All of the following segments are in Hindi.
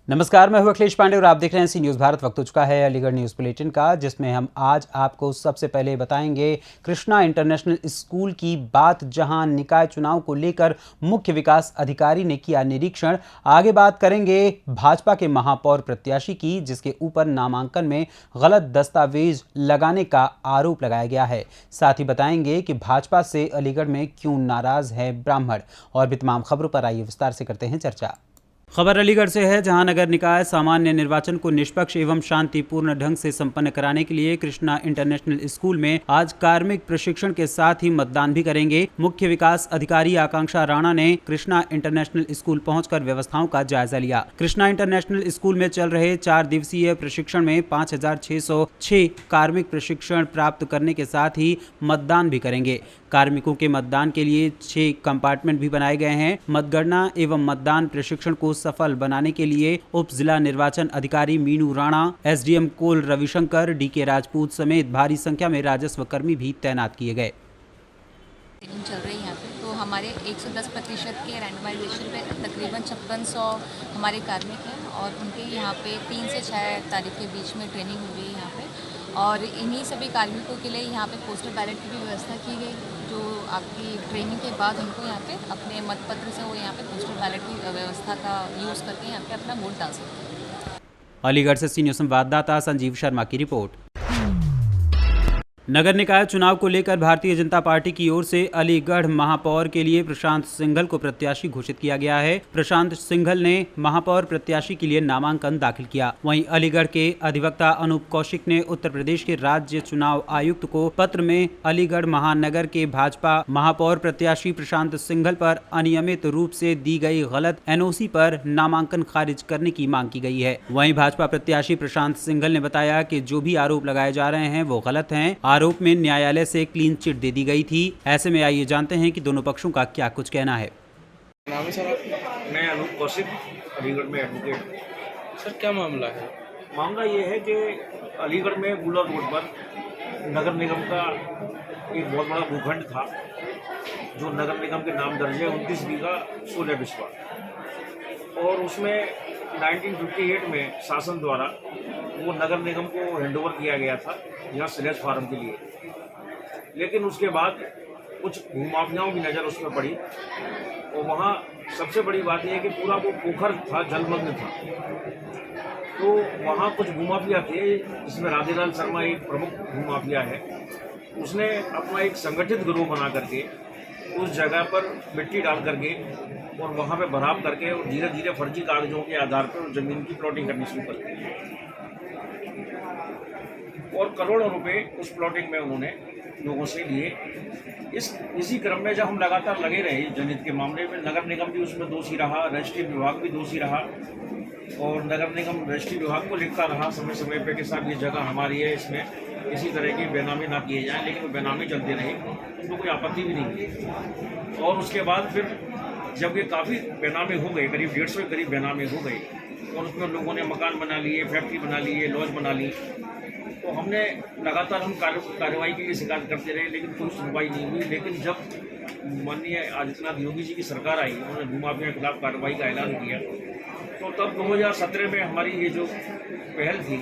नमस्कार, मैं हूं अखिलेश पांडे और आप देख रहे हैं सी न्यूज़ भारत। वक्त हो चुका है अलीगढ़ न्यूज़ बुलेटिन का, जिसमें हम आज आपको सबसे पहले बताएंगे कृष्णा इंटरनेशनल स्कूल की बात, जहां निकाय चुनाव को लेकर मुख्य विकास अधिकारी ने किया निरीक्षण। आगे बात करेंगे भाजपा के महापौर प्रत्याशी की, जिसके ऊपर नामांकन में गलत दस्तावेज लगाने का आरोप लगाया गया है। साथ ही बताएंगे कि भाजपा से अलीगढ़ में क्यों नाराज है ब्राह्मण। और भी तमाम खबरों पर आइए विस्तार से करते हैं चर्चा। खबर अलीगढ़ से है, जहां नगर निकाय सामान्य निर्वाचन को निष्पक्ष एवं शांतिपूर्ण ढंग से संपन्न कराने के लिए कृष्णा इंटरनेशनल स्कूल में आज कार्मिक प्रशिक्षण के साथ ही मतदान भी करेंगे। मुख्य विकास अधिकारी आकांक्षा राणा ने कृष्णा इंटरनेशनल स्कूल पहुंचकर व्यवस्थाओं का जायजा लिया। कृष्णा इंटरनेशनल स्कूल में चल रहे 4 दिवसीय प्रशिक्षण में 5606 कार्मिक प्रशिक्षण प्राप्त करने के साथ ही मतदान भी करेंगे। कार्मिकों के मतदान के लिए 6 कंपार्टमेंट भी बनाए गए हैं। मतगणना एवं मतदान प्रशिक्षण को सफल बनाने के लिए उप जिला निर्वाचन अधिकारी मीनू राणा, एसडीएम कोल रविशंकर, डीके राजपूत समेत भारी संख्या में राजस्व कर्मी भी तैनात किए गए। चल रही है यहाँ पे, तो हमारे 110% के रैंडमाइजेशन पे तकरीबन 5600 हमारे कार्मिक हैं और उनके यहाँ पे 3 से 6 तारीख के बीच में ट्रेनिंग हुई है यहाँ पे। और इन्हीं सभी कार्मिकों के लिए यहाँ पे पोस्टल बैलेट की भी व्यवस्था की गई, जो आपकी ट्रेनिंग के बाद उनको यहाँ पे अपने मतपत्र से वो यहाँ पे पोस्टल बैलेट की व्यवस्था का यूज़ करके यहाँ पे अपना वोट डाल सकते हैं। अलीगढ़ से सीनियर संवाददाता संजीव शर्मा की रिपोर्ट। नगर निकाय चुनाव को लेकर भारतीय जनता पार्टी की ओर से अलीगढ़ महापौर के लिए प्रशांत सिंघल को प्रत्याशी घोषित किया गया है। प्रशांत सिंघल ने महापौर प्रत्याशी के लिए नामांकन दाखिल किया। वहीं अलीगढ़ के अधिवक्ता अनूप कौशिक ने उत्तर प्रदेश के राज्य चुनाव आयुक्त को पत्र में अलीगढ़ महानगर के भाजपा महापौर प्रत्याशी प्रशांत सिंघल पर अनियमित रूप से दी गई गलत एनओसी पर नामांकन खारिज करने की मांग की गई है। वहीं भाजपा प्रत्याशी प्रशांत सिंघल ने बताया कि जो भी आरोप लगाए जा रहे हैं वो गलत हैं। आरोप में न्यायालय से क्लीन चिट दे दी गई थी। ऐसे में आइए जानते हैं कि दोनों पक्षों का क्या कुछ कहना है। नाम है सर आपका? मैं अनूप कौशिक, अलीगढ़ में एडवोकेट। सर क्या मामला है? मामला ये है कि अलीगढ़ में गुलर रोड पर नगर निगम का एक बहुत बड़ा भूखंड था, जो नगर निगम के नाम दर्ज है 29 बीघा 16 बिस्वा, और उसमें 1958 में शासन द्वारा वो नगर निगम को हैंडओवर किया गया था यहाँ स्लैश फार्म के लिए। लेकिन उसके बाद कुछ भूमाफियाओं की नज़र उसमें पड़ी, और वहाँ सबसे बड़ी बात यह है कि पूरा वो पोखर था, जलमग्न था। तो वहाँ कुछ भूमाफिया थे, जिसमें राधेलाल शर्मा एक प्रमुख भूमाफिया है। उसने अपना एक संगठित गिरोह बना करके उस जगह पर मिट्टी डाल करके और वहाँ पे भराव करके और धीरे धीरे फर्जी कागजों के आधार पर ज़मीन की प्लॉटिंग करनी शुरू कर दी, और करोड़ों रुपए उस प्लॉटिंग में उन्होंने लोगों से लिए। इसी क्रम में जब हम लगातार लगे रहे जनहित के मामले में, नगर निगम भी उसमें दोषी रहा, रजिस्ट्री विभाग भी दोषी रहा, और नगर निगम रजिस्ट्री विभाग को लिखता रहा समय समय पे कि साहब ये जगह हमारी है, इसमें किसी तरह की बेनामी ना किए जाएं। लेकिन वो बेनामी चलते रहे, उनको कोई आपत्ति भी नहीं थी। और उसके बाद फिर जब ये काफ़ी बेनामी हो गए, करीब 150 के करीब बेनामी हो गई, और उसमें लोगों ने मकान बना लिए, फैक्ट्री बना लिए, लॉज बना ली, तो हमने लगातार हम कार्रवाई के लिए शिकायत करते रहे, लेकिन कोई सुनवाई नहीं हुई। लेकिन जब माननीय आदित्यनाथ योगी जी की सरकार आई, उन्होंने भूमाफिया के खिलाफ कार्रवाई का ऐलान किया, तो तब 2017 में हमारी ये जो पहल थी,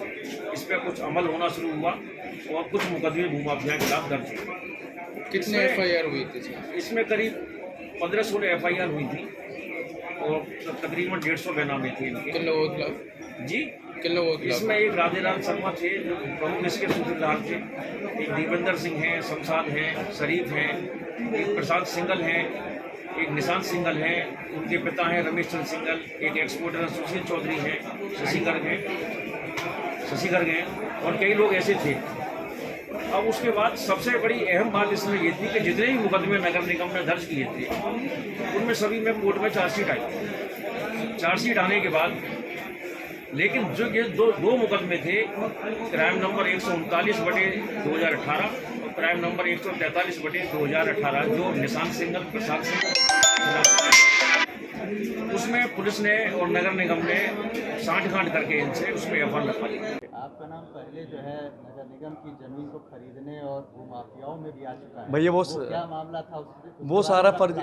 इस पर कुछ अमल होना शुरू हुआ और कुछ मुकदमे भूमाफिया के खिलाफ दर्ज हुए। कितने FIR हुई थी सर? इसमें करीब 15-16 FIR हुई थी और तकरीबन 150 बेनामे थे इनके। किन लोगों के खिलाफ? जी, किन लोगों के इसमें एक राधेलाल शर्मा थे जो प्रमुख इसके सूत्रधार थे, एक दीपेंद्र सिंह हैं, शमशाद हैं, शरीफ हैं, एक प्रशांत सिंघल हैं, एक निशांत सिंघल हैं, उनके पिता हैं रमेश चंद्र सिंघल, एक एक्सपोर्टर सुशील चौधरी हैं, शशि गर्ग हैं, और कई लोग ऐसे थे। अब उसके बाद सबसे बड़ी अहम बात इसमें ये थी कि जितने भी मुकदमे नगर निगम ने दर्ज किए थे, उनमें सभी में कोर्ट में चार्जशीट आई। चार्जशीट आने के बाद लेकिन जो ये दो मुकदमे थे, क्राइम नंबर 139/2018 और क्राइम नंबर 143/2018, जो निशांत सिंघल, प्रशांत सिंघल, उसमें पुलिस ने और नगर निगम ने सांठ-गांठ करके इनसे उसमें FIR रखवा ली। आपका नाम पहले जो है नगर निगम की जमीन को खरीदने और भूमाफियाओं में भी आ चुका है। भैया वो क्या मामला था? वो सारा फर्जी,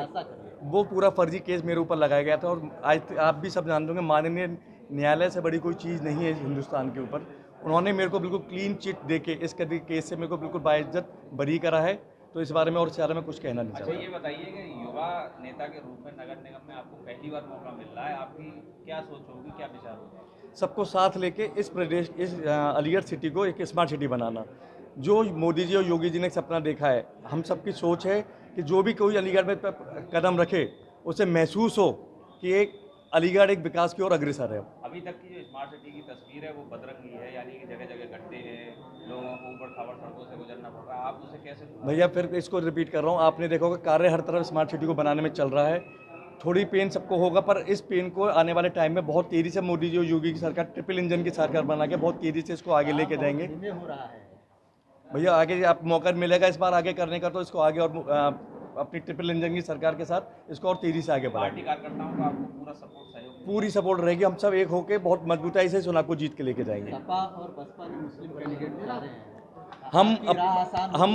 वो पूरा फर्जी केस मेरे ऊपर लगाया गया था। और आज आप भी सब जानते होंगे, माननीय न्यायालय से बड़ी कोई चीज़ नहीं है हिंदुस्तान के ऊपर। उन्होंने मेरे को बिल्कुल क्लीन चिट दे के इस केस से मेरे को बिल्कुल बाइज्जत बरी करा है, तो इस बारे में और ज़्यादा मैं कुछ कहना नहीं चाहता। अच्छा, ये बताइए कि युवा नेता के रूप में नगर निगम में आपको पहली बार मौका मिल रहा है, आपकी क्या सोच होगी, क्या विचार होगा? सबको साथ लेके इस अलीगढ़ सिटी को एक स्मार्ट सिटी बनाना, जो मोदी जी और योगी जी ने सपना देखा है। हम सबकी सोच है कि जो भी कोई अलीगढ़ में कदम रखे उसे महसूस हो कि एक अलीगढ़ एक विकास की ओर अग्रसर है। अभी तक की जो स्मार्ट सिटी की तस्वीर है वो बदरंगी है, यानी कि जगह जगह गड्ढे हैं, लोगों को ऊबड़ खाबड़ सड़कों से गुजरना पड़ रहा है। आप उसे कैसे? भैया फिर इसको रिपीट कर रहा हूँ, आपने देखा होगा कार्य हर तरफ स्मार्ट सिटी को बनाने में चल रहा है। थोड़ी पेन सबको होगा, पर इस पेन को आने वाले टाइम में बहुत तेज़ी से मोदी जी और योगी की सरकार ट्रिपल इंजन की सरकार बना के बहुत तेज़ी से इसको आगे लेके जाएंगे। हो रहा है भैया, आगे आप मौका मिलेगा इस बार आगे करने का, तो इसको आगे और अपनी ट्रिपल इंजन की सरकार के साथ इसको और तेज़ी से आगे पार्टी बढ़ाएंगे। कार्यकर्ताओं का आपको पूरा सपोर्ट सहयोग? पूरी सपोर्ट रहेगी, हम सब एक होकर बहुत मजबूताई से चुनाव को जीत के लेके जाएंगे। सपा और बसपा ने मुस्लिम कैंडिडेट दिला रहे हैं। हम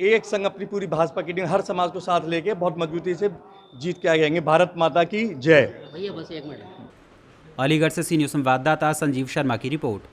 एक संग अपनी पूरी भाजपा की टीम हर समाज को साथ लेके बहुत मजबूती से जीत के आगे आएंगे। भारत माता की जय। भैया बस एक मिनट। अलीगढ़ से सी न्यूज़ संवाददाता संजीव शर्मा की रिपोर्ट।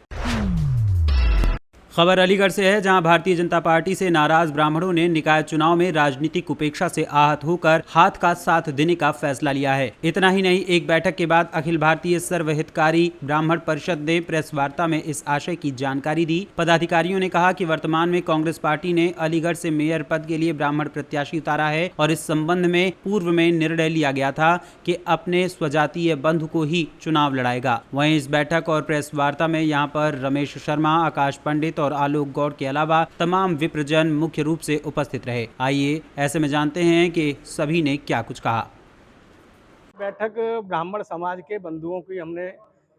खबर अलीगढ़ से है, जहां भारतीय जनता पार्टी से नाराज ब्राह्मणों ने निकाय चुनाव में राजनीतिक उपेक्षा से आहत होकर हाथ का साथ देने का फैसला लिया है। इतना ही नहीं, एक बैठक के बाद अखिल भारतीय सर्वहितकारी ब्राह्मण परिषद ने प्रेस वार्ता में इस आशय की जानकारी दी। पदाधिकारियों ने कहा कि वर्तमान में कांग्रेस पार्टी ने अलीगढ़ से मेयर पद के लिए ब्राह्मण प्रत्याशी उतारा है और इस संबंध में पूर्व में निर्णय लिया गया था कि अपने स्वजातीय बंधु को ही चुनाव लड़ाएगा। वहीं इस बैठक और प्रेस वार्ता में यहाँ पर रमेश शर्मा, आकाश पंडित और आलोक गौड़ के अलावा तमाम विप्रजन मुख्य रूप से उपस्थित रहे। आइए ऐसे में जानते हैं कि सभी ने क्या कुछ कहा। बैठक ब्राह्मण समाज के बंधुओं की हमने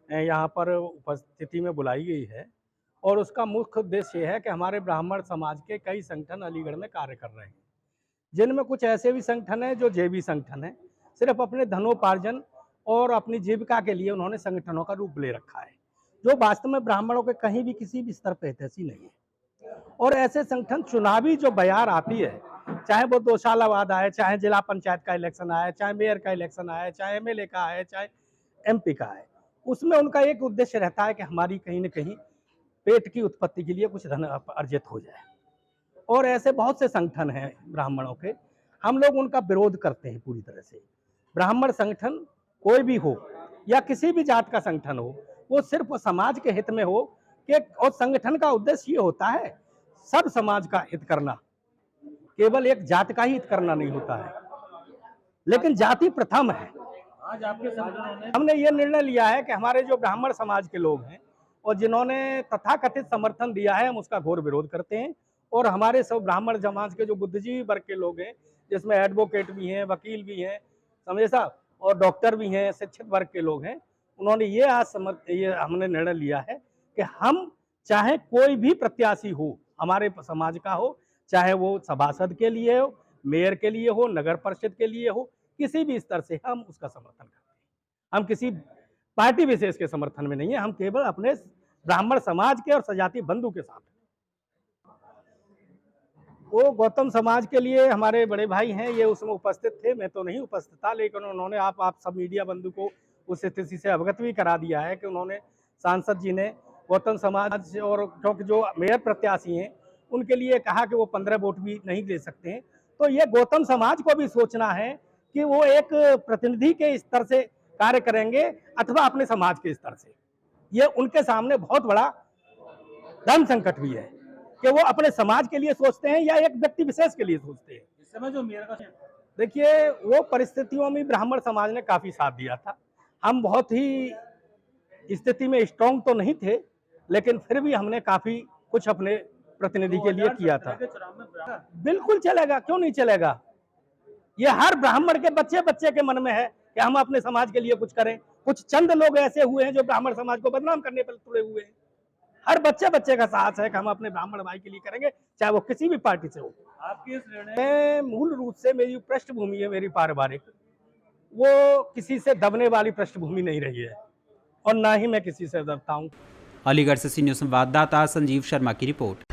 यहाँ पर उपस्थिति में बुलाई गई है और उसका मुख्य उद्देश्य ये है कि हमारे ब्राह्मण समाज के कई संगठन अलीगढ़ में कार्य कर रहे हैं, जिनमें कुछ ऐसे भी संगठन हैं जो जेबी संगठन हैं, सिर्फ अपने धनोपार्जन और अपनी जीविका के लिए उन्होंने संगठनों का रूप ले रखा है, जो वास्तव में ब्राह्मणों के कहीं भी किसी भी स्तर पर हितैषी नहीं है। और ऐसे संगठन चुनावी जो बयार आती है, चाहे वो 2 साल बाद आए, चाहे जिला पंचायत का इलेक्शन आए, चाहे मेयर का इलेक्शन आए, चाहे एमएलए का आए, चाहे एमपी का आए, उसमें उनका एक उद्देश्य रहता है कि हमारी कहीं न कहीं पेट की उत्पत्ति के लिए कुछ धन अर्जित हो जाए। और ऐसे बहुत से संगठन हैं ब्राह्मणों के, हम लोग उनका विरोध करते हैं पूरी तरह से। ब्राह्मण संगठन कोई भी हो या किसी भी जात का संगठन हो, वो सिर्फ समाज के हित में हो कि, और संगठन का उद्देश्य ये होता है सब समाज का हित करना, केवल एक जात का ही हित करना नहीं होता है। लेकिन जाति प्रथम है। आज आपके संगठनों ने हमने ये निर्णय लिया है कि हमारे जो ब्राह्मण समाज के लोग हैं और जिन्होंने तथाकथित समर्थन दिया है, हम उसका घोर विरोध करते हैं। और हमारे सब ब्राह्मण समाज के जो बुद्धिजीवी वर्ग के लोग हैं, जिसमें एडवोकेट भी हैं, वकील भी हैं, समझे साहब, और डॉक्टर भी हैं, शिक्षित वर्ग के लोग हैं, उन्होंने ये हमने निर्णय लिया है कि हम चाहे कोई भी प्रत्याशी हो हमारे समाज का हो, चाहे वो सभासद के लिए हो, मेयर के लिए हो, नगर परिषद के लिए हो, किसी भी स्तर से हम उसका समर्थन करते हैं। हम किसी पार्टी विशेष के समर्थन में नहीं है, हम केवल अपने ब्राह्मण समाज के और सजातीय बंधु के साथ। वो गौतम समाज के लिए हमारे बड़े भाई हैं, ये उसमें उपस्थित थे, मैं तो नहीं उपस्थित था, लेकिन उन्होंने आप सब मीडिया बंधु को उस स्थिति से अवगत भी करा दिया है कि उन्होंने, सांसद जी ने गौतम समाज और क्योंकि जो मेयर प्रत्याशी हैं उनके लिए कहा कि वो 15 वोट भी नहीं दे सकते हैं। तो ये गौतम समाज को भी सोचना है कि वो एक प्रतिनिधि के स्तर से कार्य करेंगे अथवा अपने समाज के स्तर से। ये उनके सामने बहुत बड़ा धर्म संकट भी है कि वो अपने समाज के लिए सोचते हैं या एक व्यक्ति विशेष के लिए सोचते हैं। इस समय जो मेयर का, देखिए, वो परिस्थितियों में ब्राह्मण समाज ने काफी साथ दिया था। हम बहुत ही स्थिति में स्ट्रॉन्ग तो नहीं थे, लेकिन फिर भी हमने काफी कुछ अपने प्रतिनिधि के लिए किया था। बिल्कुल चलेगा, क्यों नहीं चलेगा। ये हर ब्राह्मण के बच्चे बच्चे के मन में है कि हम अपने समाज के लिए कुछ करें। कुछ चंद लोग ऐसे हुए हैं जो ब्राह्मण समाज को बदनाम करने पर तुले हुए हैं। हर बच्चे बच्चे का साहस है कि हम अपने ब्राह्मण भाई के लिए करेंगे, चाहे वो किसी भी पार्टी से हो। आपके इस निर्णय में मूल रूप से मेरी पृष्ठभूमि है, मेरी पारिवारिक, वो किसी से दबने वाली पृष्ठभूमि नहीं रही है और ना ही मैं किसी से दबता हूँ। अलीगढ़ से सी न्यूज़ संवाददाता संजीव शर्मा की रिपोर्ट।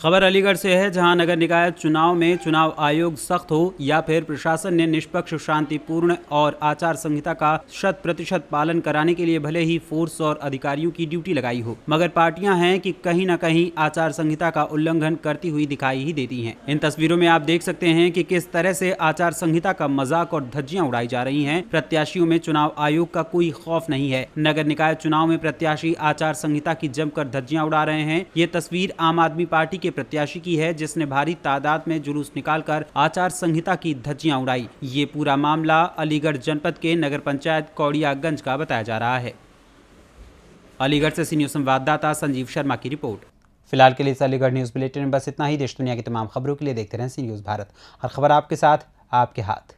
खबर अलीगढ़ से है, जहां नगर निकाय चुनाव में चुनाव आयोग सख्त हो या फिर प्रशासन ने निष्पक्ष, शांतिपूर्ण और आचार संहिता का 100% पालन कराने के लिए भले ही फोर्स और अधिकारियों की ड्यूटी लगाई हो, मगर पार्टियां हैं कि कहीं न कहीं आचार संहिता का उल्लंघन करती हुई दिखाई ही देती हैं। इन तस्वीरों में आप देख सकते हैं कि किस तरह से आचार संहिता का मजाक और धज्जियां उड़ाई जा रही हैं। प्रत्याशियों में चुनाव आयोग का कोई खौफ नहीं है। नगर निकाय चुनाव में प्रत्याशी आचार संहिता की जमकर धज्जियां उड़ा रहे हैं। ये तस्वीर आम आदमी पार्टी के प्रत्याशी की है, जिसने भारी तादाद में जुलूस निकालकर आचार संहिता की धज्जियां उड़ाई। ये पूरा मामला अलीगढ़ जनपद के नगर पंचायत कौड़ियागंज का बताया जा रहा है। अलीगढ़ से सी न्यूज़ संवाददाता संजीव शर्मा की रिपोर्ट। फिलहाल के लिए इस अलीगढ़ न्यूज़ बुलेटिन में बस इतना ही। देश दुनिया की तमाम खबरों के लिए देखते रहें सी न्यूज़ भारत। हर खबर आपके साथ, आपके हाथ।